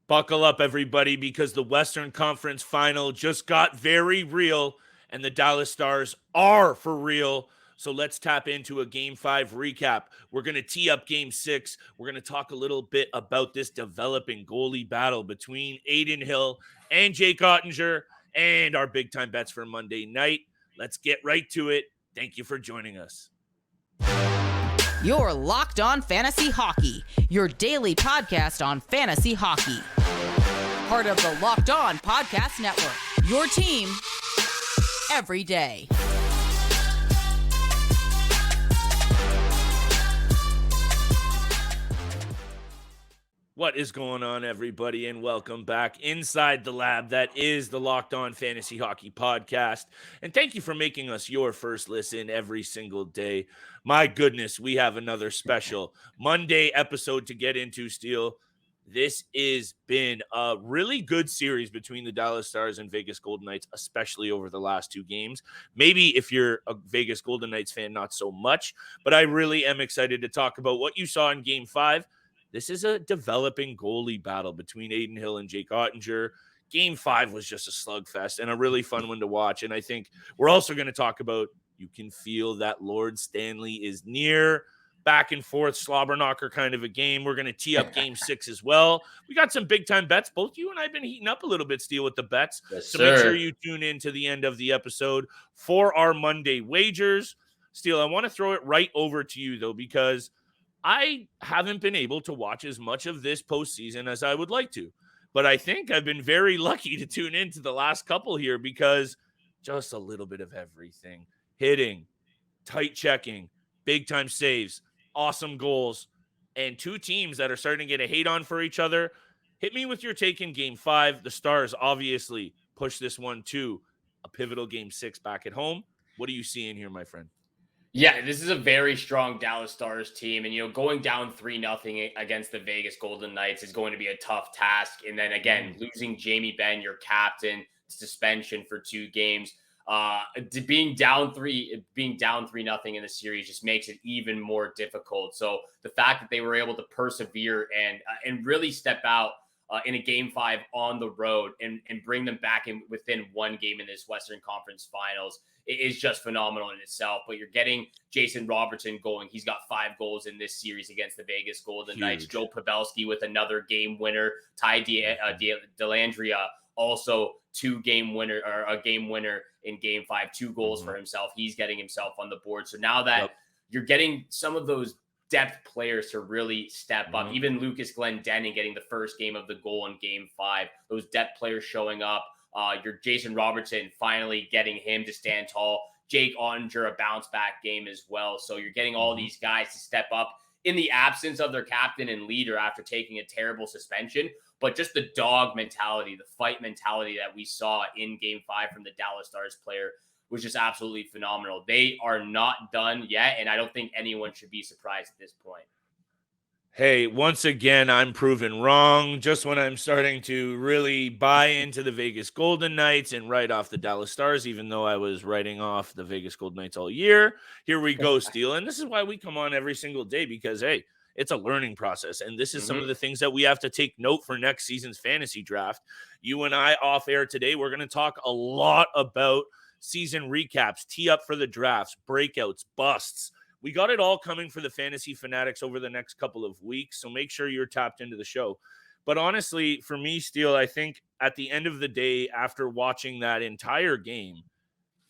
Buckle up, everybody, because the Western Conference Final just got very real, and the Dallas Stars are for real. So let's tap into a Game 5 recap. We're going to tee up Game 6. We're going to talk a little bit about this developing goalie battle between Adin Hill and Jake Oettinger and our big-time bets for Monday night. Let's get right to it. Thank you for joining us. You're Locked On Fantasy Hockey, your daily podcast on fantasy hockey. Part of the Locked On Podcast Network, your team every day. What is going on, everybody, and welcome back inside the lab. That is the Locked On Fantasy Hockey Podcast, and thank you for making us your first listen every single day. My goodness, we have another special Monday episode to get into, Steele. This has been a really good series between the Dallas Stars and Vegas Golden Knights, especially over the last two games. Maybe if you're a Vegas Golden Knights fan, not so much, but I really am excited to talk about what you saw in Game 5. This is a developing goalie battle between Adin Hill and Jake Oettinger. Game 5 was just a slugfest and a really fun one to watch. And I think we're also going to talk about, you can feel that Lord Stanley is near, back and forth, slobber knocker kind of a game. We're going to tee up Game 6 as well. We got some big-time bets. Both you and I have been heating up a little bit, Steele, with the bets. Yes, so sir. Make sure you tune in to the end of the episode for our Monday wagers. Steele, I want to throw it right over to you, though, because I haven't been able to watch as much of this postseason as I would like to, but I think I've been very lucky to tune into the last couple here because just a little bit of everything. Hitting, tight checking, big-time saves, awesome goals, and two teams that are starting to get a hate on for each other. Hit me with your take in Game 5. The Stars obviously pushed this one to a pivotal Game 6 back at home. What are you seeing here, my friend? Yeah, this is a very strong Dallas Stars team. And, going down 3-0 against the Vegas Golden Knights is going to be a tough task. And then, again, losing Jamie Benn, your captain, suspension for 2 games. Being down 3-0 in the series just makes it even more difficult. So the fact that they were able to persevere and really step out in a Game 5 on the road and bring them back in within one game in this Western Conference Finals is just phenomenal in itself. But you're getting Jason Robertson going. He's got 5 goals in this series against the Vegas Golden Knights. Joe Pavelski with another game winner. Ty Dellandrea also a game winner in Game 5, 2 goals for himself. He's getting himself on the board. So now that you're getting some of those depth players to really step up, even Lucas Glendening getting the first game of the goal in Game 5, those depth players showing up. Your Jason Robertson finally getting him to stand tall. Jake Oettinger, a bounce back game as well. So you're getting all these guys to step up in the absence of their captain and leader after taking a terrible suspension. But just the dog mentality, the fight mentality that we saw in Game 5 from the Dallas Stars player was just absolutely phenomenal. They are not done yet, and I don't think anyone should be surprised at this point. Hey, once again, I'm proven wrong. Just when I'm starting to really buy into the Vegas Golden Knights and write off the Dallas Stars, even though I was writing off the Vegas Golden Knights all year. Here we go, Steele. And this is why we come on every single day because, hey, it's a learning process. And this is some of the things that we have to take note for next season's fantasy draft. You and I off air today, we're going to talk a lot about season recaps, tee up for the drafts, breakouts, busts. We got it all coming for the fantasy fanatics over the next couple of weeks, so make sure you're tapped into the show. But honestly, for me, Steele, I think at the end of the day, after watching that entire game,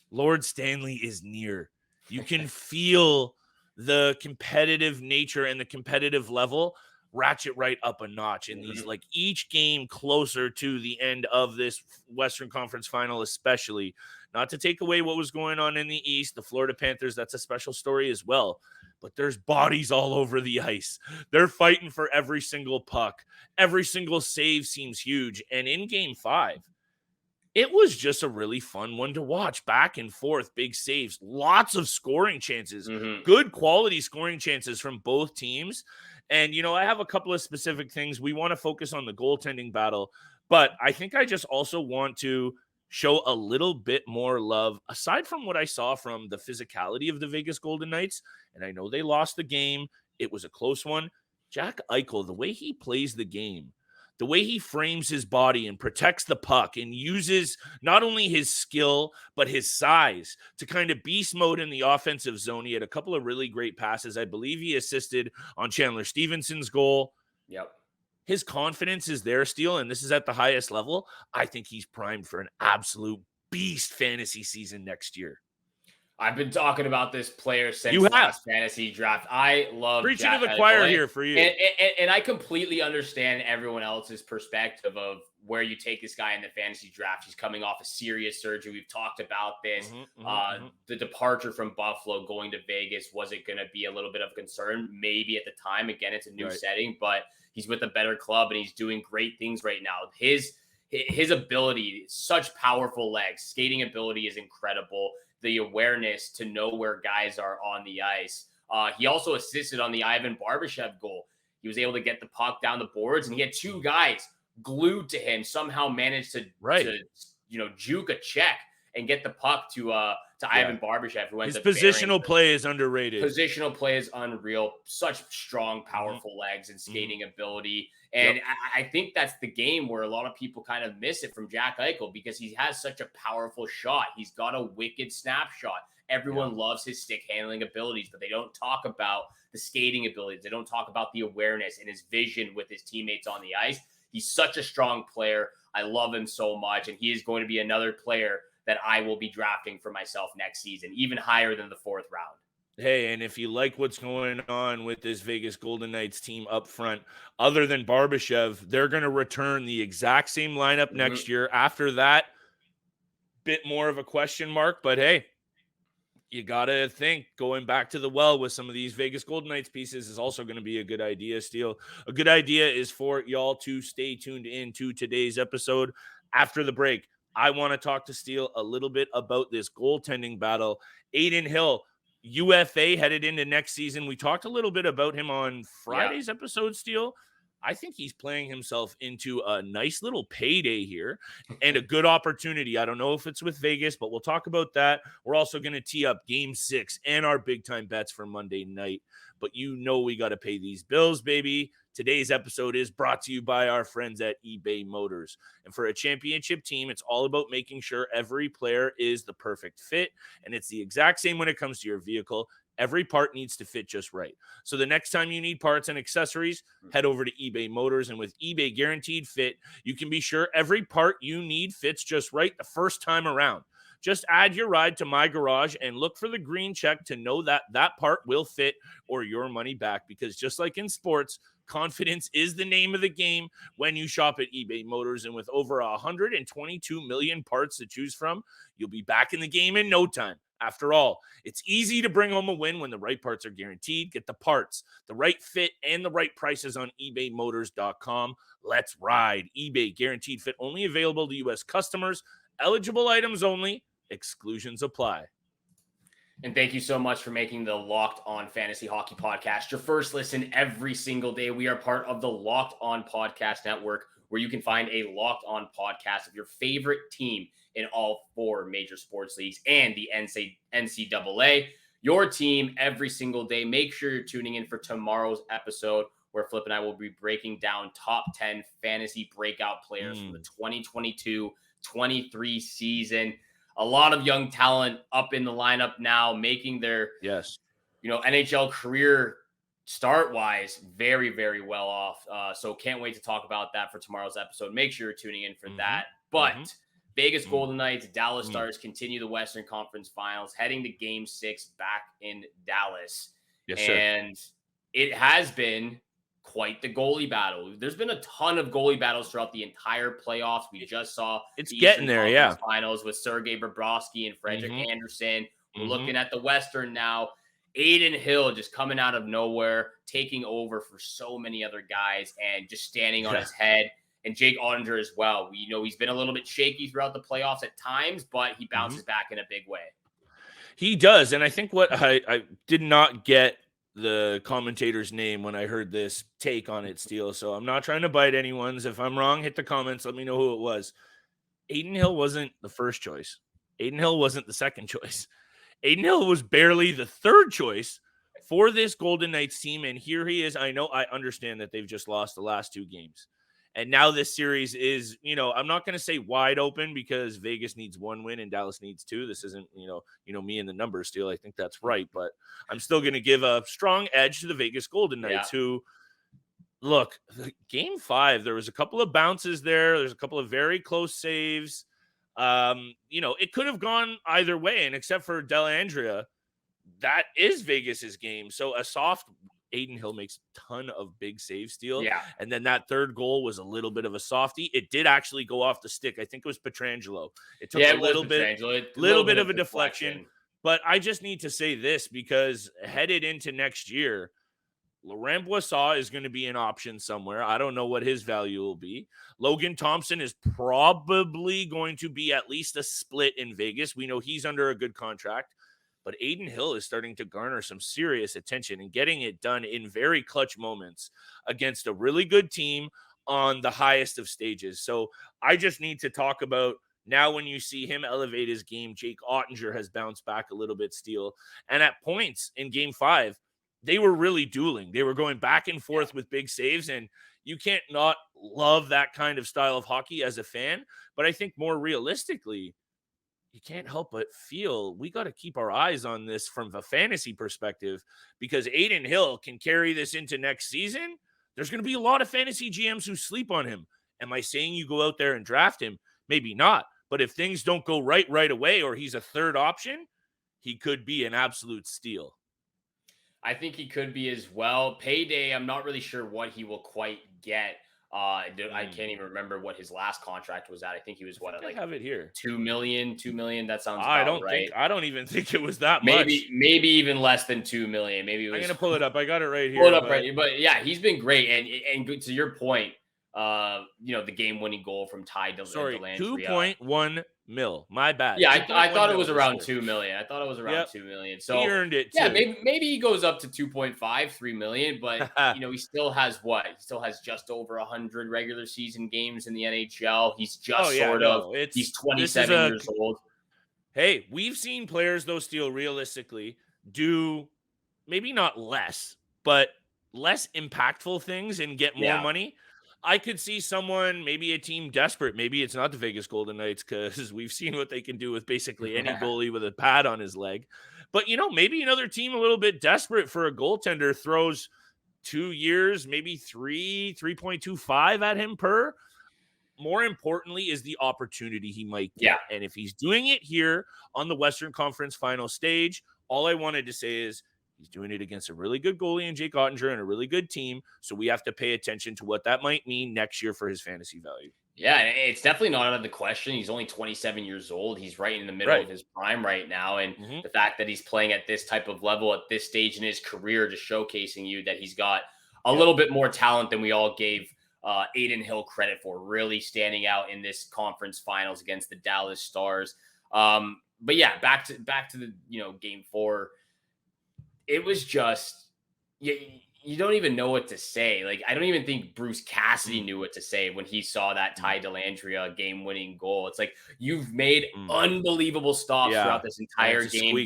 Lord Stanley is near. You can feel the competitive nature and the competitive level ratchet right up a notch in these, like each game closer to the end of this Western Conference Final, especially. Not to take away what was going on in the East, the Florida Panthers, that's a special story as well. But there's bodies all over the ice. They're fighting for every single puck. Every single save seems huge. And in Game 5, it was just a really fun one to watch. Back and forth, big saves, lots of scoring chances, good quality scoring chances from both teams. And, I have a couple of specific things. We want to focus on the goaltending battle, but I think I just also want to show a little bit more love, aside from what I saw from the physicality of the Vegas Golden Knights. And I know they lost the game. It was a close one. Jack Eichel, the way he plays the game, the way he frames his body and protects the puck and uses not only his skill, but his size to kind of beast mode in the offensive zone. He had a couple of really great passes. I believe he assisted on Chandler Stevenson's goal. Yep. His confidence is there, Steele, and this is at the highest level. I think he's primed for an absolute beast fantasy season next year. I've been talking about this player since last fantasy draft. I love preaching to the choir here for you. And I completely understand everyone else's perspective of where you take this guy in the fantasy draft. He's coming off a serious surgery. We've talked about this. The departure from Buffalo going to Vegas, was it going to be a little bit of concern? Maybe at the time. Again, it's a new setting, but he's with a better club and he's doing great things right now. His ability, such powerful legs, skating ability is incredible. The awareness to know where guys are on the ice. He also assisted on the Ivan Barbashev goal. He was able to get the puck down the boards, and he had two guys glued to him. Somehow managed to juke a check and get the puck to Ivan Barbashev, who his positional play is underrated. Positional play is unreal. Such strong, powerful legs and skating ability. And I think that's the game where a lot of people kind of miss it from Jack Eichel, because he has such a powerful shot. He's got a wicked snapshot. Everyone loves his stick handling abilities, but they don't talk about the skating abilities. They don't talk about the awareness and his vision with his teammates on the ice. He's such a strong player. I love him so much. And he is going to be another player that I will be drafting for myself next season, even higher than the 4th round. Hey, and if you like what's going on with this Vegas Golden Knights team up front, other than Barbashev, they're going to return the exact same lineup next year. After that, bit more of a question mark, but hey, you got to think going back to the well with some of these Vegas Golden Knights pieces is also going to be a good idea, Steele. A good idea is for y'all to stay tuned in to today's episode. After the break, I want to talk to Steele a little bit about this goaltending battle. Adin Hill, UFA headed into next season. We talked a little bit about him on Friday's episode, Steele. I think he's playing himself into a nice little payday here and a good opportunity. I don't know if it's with Vegas, but we'll talk about that. We're also going to tee up Game 6 and our big-time bets for Monday night. But you know we got to pay these bills, baby. Today's episode is brought to you by our friends at eBay Motors. And for a championship team, it's all about making sure every player is the perfect fit. And it's the exact same when it comes to your vehicle. Every part needs to fit just right. So the next time you need parts and accessories, head over to eBay Motors. And with eBay Guaranteed Fit, you can be sure every part you need fits just right the first time around. Just add your ride to My Garage and look for the green check to know that that part will fit or your money back. Because just like in sports, confidence is the name of the game when you shop at eBay Motors. And with over 122 million parts to choose from, you'll be back in the game in no time. After all, it's easy to bring home a win when the right parts are guaranteed. Get the parts, the right fit, and the right prices on ebaymotors.com. Let's ride. eBay Guaranteed Fit only available to U.S. customers. Eligible items only. Exclusions apply. And thank you so much for making the Locked On Fantasy Hockey Podcast your first listen every single day. We are part of the Locked On Podcast Network, where you can find a Locked On podcast of your favorite team in all 4 major sports leagues and the NCAA. Your team every single day. Make sure you're tuning in for tomorrow's episode, where Flip and I will be breaking down top 10 fantasy breakout players from the 2022-23 season. A lot of young talent up in the lineup now, making their NHL career start-wise very, very well off. So can't wait to talk about that for tomorrow's episode. Make sure you're tuning in for that. But Vegas Golden Knights, Dallas Stars continue the Western Conference Finals, heading to Game 6 back in Dallas. Yes, sir. And it has been quite the goalie battle. There's been a ton of goalie battles throughout the entire playoffs. We just saw it's getting there, finals with Sergei Bobrovsky and Frederik Andersen. We're looking at the Western now. Adin Hill just coming out of nowhere, taking over for so many other guys and just standing on his head. And Jake Oettinger as well. We know he's been a little bit shaky throughout the playoffs at times, but he bounces back in a big way. He does. And I think what I did not get the commentator's name when I heard this take on it, Steele. So I'm not trying to bite anyone's. If I'm wrong, hit the comments. Let me know who it was. Adin Hill wasn't the first choice. Adin Hill wasn't the second choice. Adin Hill was barely the third choice for this Golden Knights team. And here he is. I know, I understand that they've just lost the last 2 games. And now this series is, I'm not going to say wide open because Vegas needs 1 win and Dallas needs 2. This isn't, me and the numbers deal. I think that's right. But I'm still going to give a strong edge to the Vegas Golden Knights, who, look, game 5, there was a couple of bounces there. There's a couple of very close saves. It could have gone either way. And except for Dellandrea, that is Vegas's game. So a soft Adin Hill makes a ton of big save steal. Yeah. And then that third goal was a little bit of a softie. It did actually go off the stick. I think it was Pietrangelo. It took a little bit of a deflection. But I just need to say this because headed into next year, Laurent Boissat is going to be an option somewhere. I don't know what his value will be. Logan Thompson is probably going to be at least a split in Vegas. We know he's under a good contract. But Adin Hill is starting to garner some serious attention and getting it done in very clutch moments against a really good team on the highest of stages. So I just need to talk about now when you see him elevate his game, Jake Oettinger has bounced back a little bit, Steele. And at points in game 5, they were really dueling. They were going back and forth with big saves, and you can't not love that kind of style of hockey as a fan. But I think more realistically, you can't help but feel we got to keep our eyes on this from a fantasy perspective because Adin Hill can carry this into next season. There's going to be a lot of fantasy GMs who sleep on him. Am I saying you go out there and draft him? Maybe not. But if things don't go right away or he's a third option, he could be an absolute steal. I think he could be as well. Payday, I'm not really sure what he will quite get. I can't even remember what his last contract was at. I think he was I have it here. 2 million. That sounds I don't even think it was that much. Maybe even less than 2 million. Maybe it was, I'm gonna pull it up. I got it right here. Pull it up right here. But yeah, he's been great. And to your point, the game-winning goal from Ty Dellandrea. 2.1 mil. My bad. Yeah, I thought it was around 2 million. I thought it was around 2 million. So he earned it too. Yeah, maybe he goes up to 2.5, 3 million, but he still has what? He still has just over 100 regular season games in the NHL. He's just he's 27 years old. Hey, we've seen players though, Steele, realistically do maybe not less, but less impactful things and get more money. I could see someone, maybe a team desperate. Maybe it's not the Vegas Golden Knights because we've seen what they can do with basically any goalie with a pad on his leg. But, maybe another team a little bit desperate for a goaltender throws 2 years, maybe 3.25 at him per. More importantly is the opportunity he might get. And if he's doing it here on the Western Conference final stage, all I wanted to say is, he's doing it against a really good goalie in Jake Oettinger and a really good team. So we have to pay attention to what that might mean next year for his fantasy value. Yeah, it's definitely not out of the question. He's only 27 years old. He's right in the middle of his prime right now. And the fact that he's playing at this type of level at this stage in his career, just showcasing you that he's got a little bit more talent than we all gave Adin Hill credit for, really standing out in this conference finals against the Dallas Stars. But yeah, back to the game 4. It was just, you don't even know what to say. Like, I don't even think Bruce Cassidy knew what to say when he saw that Ty Dellandrea game-winning goal. It's like, you've made unbelievable stops throughout this entire game.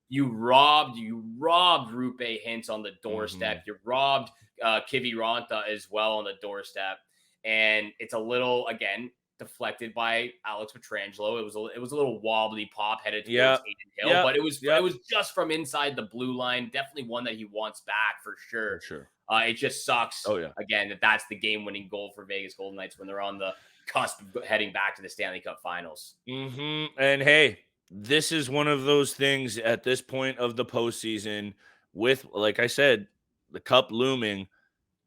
You robbed Rupe Hintz on the doorstep. You robbed Kiviranta as well on the doorstep. And it's a little, again, deflected by Alex Pietrangelo. It was a little wobbly pop headed towards Adin Hill, but it was just from inside the blue line. Definitely one that he wants back for sure. It just sucks. Again, that's the game-winning goal for Vegas Golden Knights when they're on the cusp of heading back to the Stanley Cup Finals. And hey, this is one of those things at this point of the postseason with, like I said, the cup looming.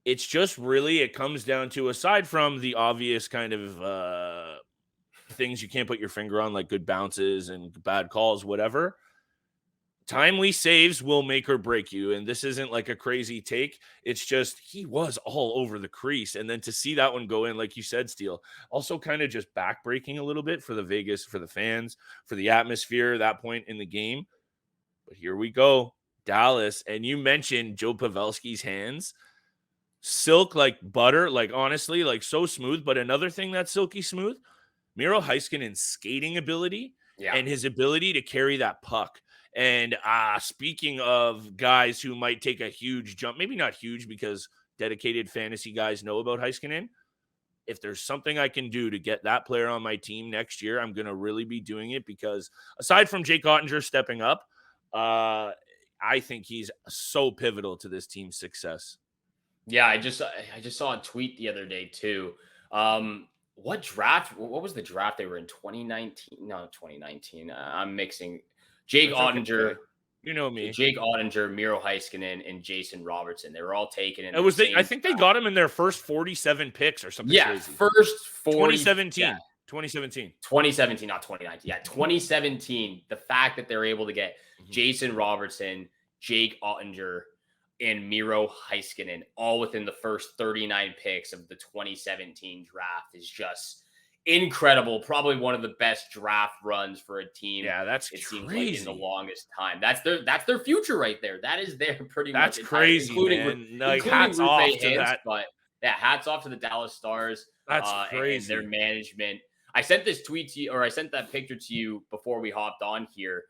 It's just really, it comes down to, aside from the obvious kind of things you can't put your finger on, like good bounces and bad calls, whatever, timely saves will make or break you. And this isn't like a crazy take. It's just, he was all over the crease. And then to see that one go in, like you said, Steele, also kind of just backbreaking a little bit for the Vegas, for the fans, for the atmosphere at that point in the game. But here we go, Dallas. And you mentioned Joe Pavelski's hands. Silk like butter, like honestly, like so smooth. But another thing that's silky smooth, Miro Heiskanen's skating ability and his ability to carry that puck. And speaking of guys who might take a huge jump, maybe not huge because dedicated fantasy guys know about Heiskanen, if there's something I can do to get that player on my team next year, I'm going to really be doing it, because aside from Jake Oettinger stepping up, I think he's so pivotal to this team's success. Yeah, I just saw a tweet the other day too. What draft? What was the draft they were in? 2019? No, 2019. I'm mixing. Jake That's okay. Ottinger, You know me. Jake Ottinger, Miro Heiskanen, and Jason Robertson. They were all taken in It was the same I think they got him in their first 47 picks or something crazy. first 40. 2017. Yeah, 2017. 2017, not 2019. Yeah, 2017. The fact that they're able to get Jason Robertson, Jake Ottinger, and Miro Heiskanen all within the first 39 picks of the 2017 draft is just incredible. Probably one of the best draft runs for a team. Yeah, that's it crazy. Seems like in the longest time. That's their future right there. That is their pretty that's much crazy, including man. Like, hats off to that. But yeah, hats off to the Dallas Stars. That's crazy. And their management. I sent this tweet to you, or I sent that picture to you before we hopped on here.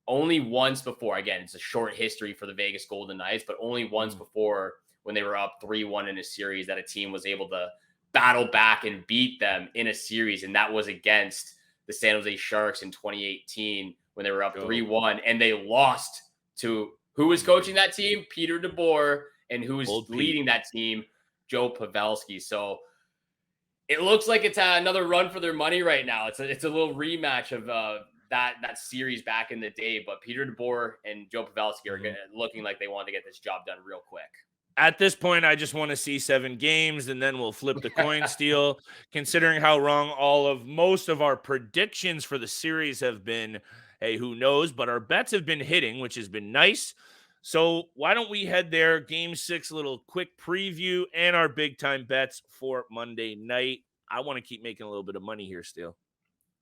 Only once before, again, it's a short history for the Vegas Golden Knights, but only once before, when they were up 3-1 in a series, that a team was able to battle back and beat them in a series. And that was against the San Jose Sharks in 2018, when they were up 3-1, and they lost to who was coaching that team? Peter DeBoer, and who was leading that team? Joe Pavelski. So it looks like it's another run for their money right now. It's a little rematch of that series back in the day, but Peter DeBoer and Joe Pavelski are looking like they want to get this job done real quick. At this point, I just want to see 7 games, and then we'll flip the coin steal. Considering how wrong most of our predictions for the series have been, hey, who knows? But our bets have been hitting, which has been nice. So why don't we head there? Game 6, a little quick preview, and our big time bets for Monday night. I want to keep making a little bit of money here, Steele.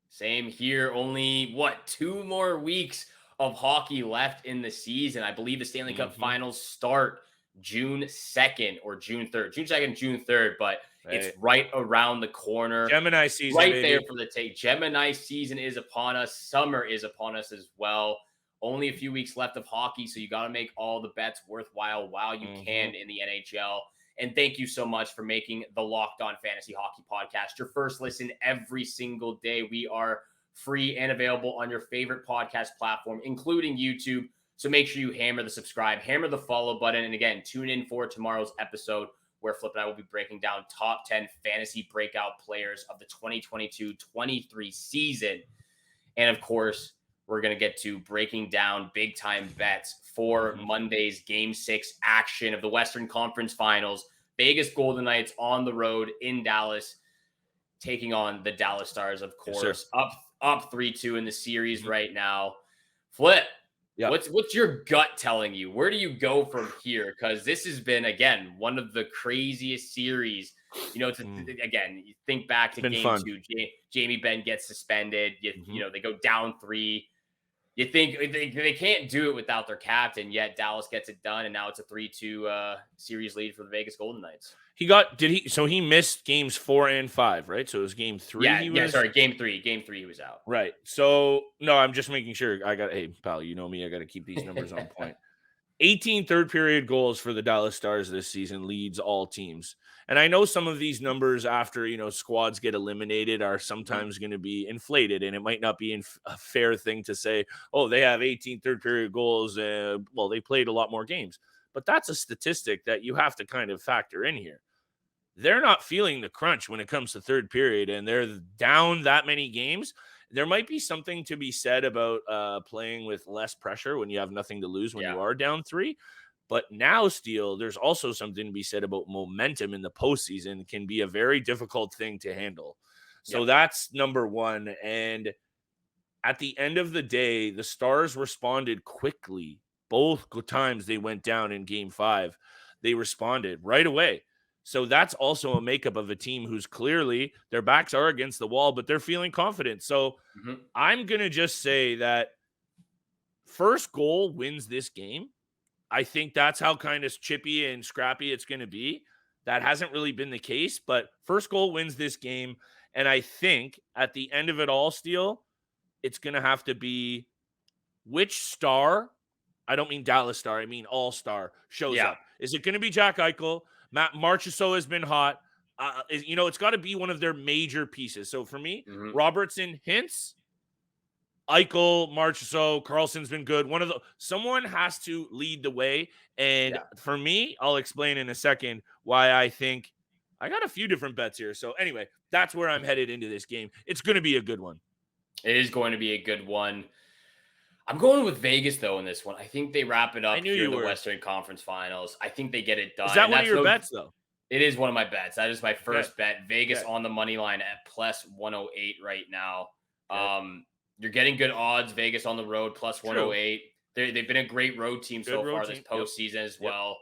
Same here. Only 2 more weeks of hockey left in the season. I believe the Stanley Cup Finals start June 2nd or June 3rd. June 2nd, June 3rd, but it's right around the corner. Gemini season. Right there for the take. Gemini season is upon us. Summer is upon us as well. Only a few weeks left of hockey, so you got to make all the bets worthwhile while you can in the NHL. And thank you so much for making the Locked On Fantasy Hockey Podcast your first listen every single day. We are free and available on your favorite podcast platform, including YouTube. So make sure you hammer the subscribe, hammer the follow button. And again, tune in for tomorrow's episode, where Flip and I will be breaking down top 10 fantasy breakout players of the 2022-23 season. And of course, we're going to get to breaking down big time bets for Monday's Game 6 action of the Western Conference Finals. Vegas Golden Knights on the road in Dallas, taking on the Dallas Stars, of course. Yes, up 3-2 in the series right now. Flip, what's your gut telling you? Where do you go from here? Because this has been, again, one of the craziest series. You know, again, you think back to Game 2. Jamie Benn gets suspended. You know, they go down 3. You think they can't do it without their captain, yet Dallas gets it done, and now it's a 3-2 series lead for the Vegas Golden Knights. So he missed games 4 and 5, right? So it was game 3. Game 3. Game 3 he was out. Right. So no, I'm just making sure. Hey, pal, you know me, I got to keep these numbers on point. 18 third period goals for the Dallas Stars this season, leads all teams. And I know some of these numbers after, squads get eliminated are sometimes going to be inflated, and it might not be a fair thing to say, oh, they have 18 third period goals. Well, they played a lot more games, but that's a statistic that you have to kind of factor in here. They're not feeling the crunch when it comes to third period, and they're down that many games. There might be something to be said about playing with less pressure when you have nothing to lose when you are down 3. But now, Steele, there's also something to be said about momentum in the postseason. It can be a very difficult thing to handle. So that's number one. And at the end of the day, the Stars responded quickly. Both times they went down in Game 5, they responded right away. So that's also a makeup of a team who's clearly their backs are against the wall, but they're feeling confident. So I'm going to just say that first goal wins this game. I think that's how kind of chippy and scrappy it's going to be. That hasn't really been the case, but first goal wins this game. And I think at the end of it all, Steele, it's going to have to be which star, I don't mean Dallas Star, I mean all-star, shows up. Is it going to be Jack Eichel? Matt Marchessault has been hot. it's got to be one of their major pieces. So for me, Mhm. Robertson, Hintz, Eichel, Marchessault, Carlson's been good. Someone has to lead the way. And Yeah. for me, I'll explain in a second why I think I got a few different bets here. So anyway, that's where I'm headed into this game. It's going to be a good one. It is going to be a good one. I'm going with Vegas, though, in this one. I think they wrap it I up knew here you in the were. Western Conference Finals. I think they get it Is done. that And one of that's your no, bets, though? it is one of my bets. That is my Okay. first bet. Vegas Okay. on the money line at plus 108 right now. Okay. You're getting good odds. Vegas on the road plus True. 108. They've been a great road team Good so road far this team. Yep. postseason as Yep. well.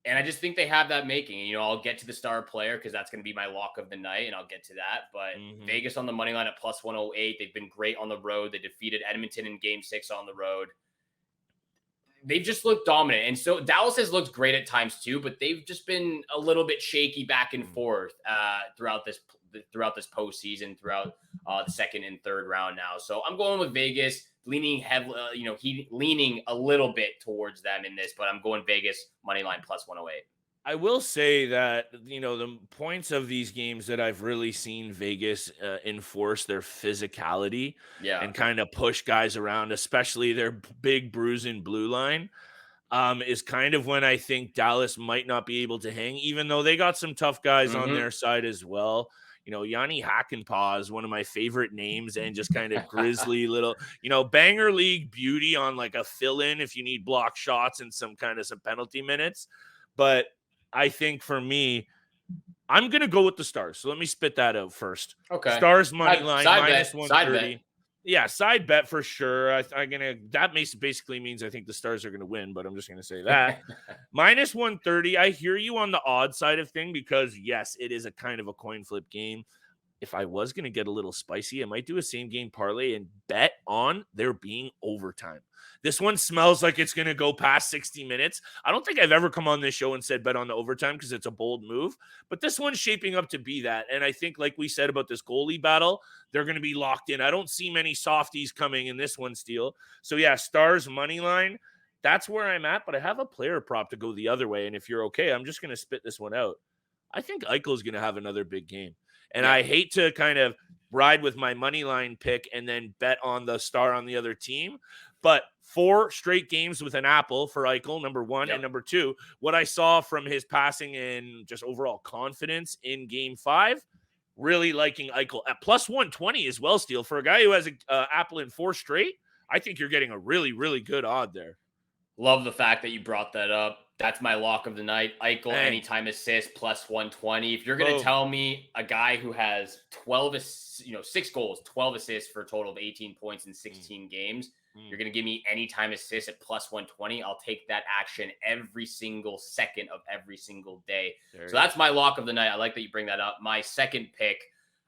And I just think they have that making. I'll get to the star player because that's going to be my lock of the night, and I'll get to that. But Vegas on the money line at plus 108. They've been great on the road. They defeated Edmonton in Game 6 on the road. They've just looked dominant. And so Dallas has looked great at times too, but they've just been a little bit shaky back and forth throughout this postseason, throughout the second and third round now. So I'm going with Vegas, leaning heavily, leaning a little bit towards them in this, but I'm going Vegas money line plus 108. I will say that, the points of these games that I've really seen Vegas enforce their physicality Yeah. and kind of push guys around, especially their big bruising blue line, is kind of when I think Dallas might not be able to hang, even though they got some tough guys on their side as well. Yanni Hakanpää is one of my favorite names, and just kind of grizzly little, banger league beauty on like a fill-in if you need block shots and some penalty minutes. But I think for me, I'm going to go with the Stars. So let me spit that out first. Okay. Stars money line side minus bet, 130. Yeah, side bet for sure. That basically means I think the Stars are going to win, but I'm just going to say that. Minus 130. I hear you on the odd side of thing because yes, it is a kind of a coin flip game. If I was going to get a little spicy, I might do a same game parlay and bet on there being overtime. This one smells like it's going to go past 60 minutes. I don't think I've ever come on this show and said bet on the overtime because it's a bold move, but this one's shaping up to be that. And I think, like we said about this goalie battle, they're going to be locked in. I don't see many softies coming in this one, Steele. So yeah, Stars money line. That's where I'm at, but I have a player prop to go the other way. And if you're okay, I'm just going to spit this one out. I think Eichel is going to have another big game. And I hate to kind of ride with my money line pick and then bet on the star on the other team. But 4 straight games with an apple for Eichel, number one. And number two, what I saw from his passing and just overall confidence in Game 5, really liking Eichel at plus 120 as well, Steele. For a guy who has an apple in 4 straight, I think you're getting a really, really good odd there. Love the fact that you brought that up. That's my lock of the night. Eichel, anytime assist, plus 120. If you're going to tell me a guy who has 6 goals, 12 assists for a total of 18 points in 16 games, you're going to give me anytime assist at plus 120. I'll take that action every single second of every single day. So that's my lock of the night. I like that you bring that up. My second pick,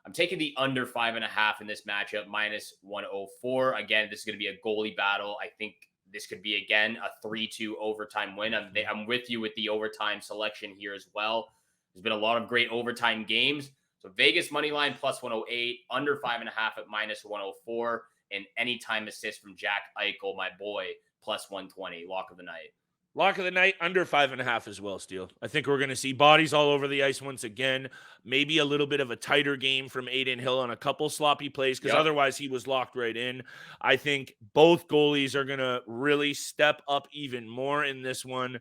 I'm taking the under 5.5 in this matchup, minus 104. Again, this is going to be a goalie battle. I think this could be, again, a 3-2 overtime win. I'm with you with the overtime selection here as well. There's been a lot of great overtime games. So Vegas money line plus 108, under 5.5 at minus 104, and anytime assist from Jack Eichel, my boy, plus 120. Lock of the night. Lock of the night, under 5.5 as well, Steele. I think we're going to see bodies all over the ice once again. Maybe a little bit of a tighter game from Adin Hill on a couple sloppy plays because otherwise he was locked right in. I think both goalies are going to really step up even more in this one.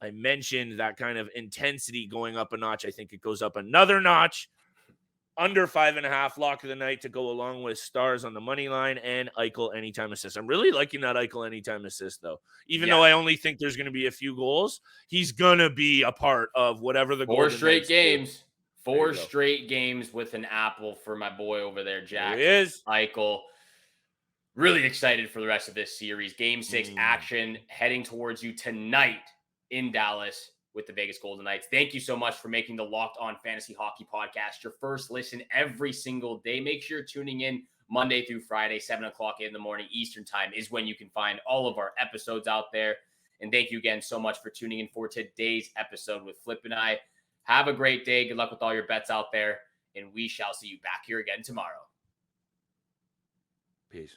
I mentioned that kind of intensity going up a notch. I think it goes up another notch. Under 5.5, lock of the night to go along with Stars on the money line and Eichel anytime assist. I'm really liking that Eichel anytime assist, though. Even though I only think there's going to be a few goals, he's going to be a part of whatever the 4 straight games. Do. 4 straight games with an apple for my boy over there, Jack Eichel. Really excited for the rest of this series. Game 6 action heading towards you tonight in Dallas with the Vegas Golden Knights. Thank you so much for making the Locked On Fantasy Hockey Podcast your first listen every single day. Make sure you're tuning in Monday through Friday, 7 o'clock in the morning Eastern time is when you can find all of our episodes out there. And thank you again so much for tuning in for today's episode with Flip and I. Have a great day. Good luck with all your bets out there. And we shall see you back here again tomorrow. Peace.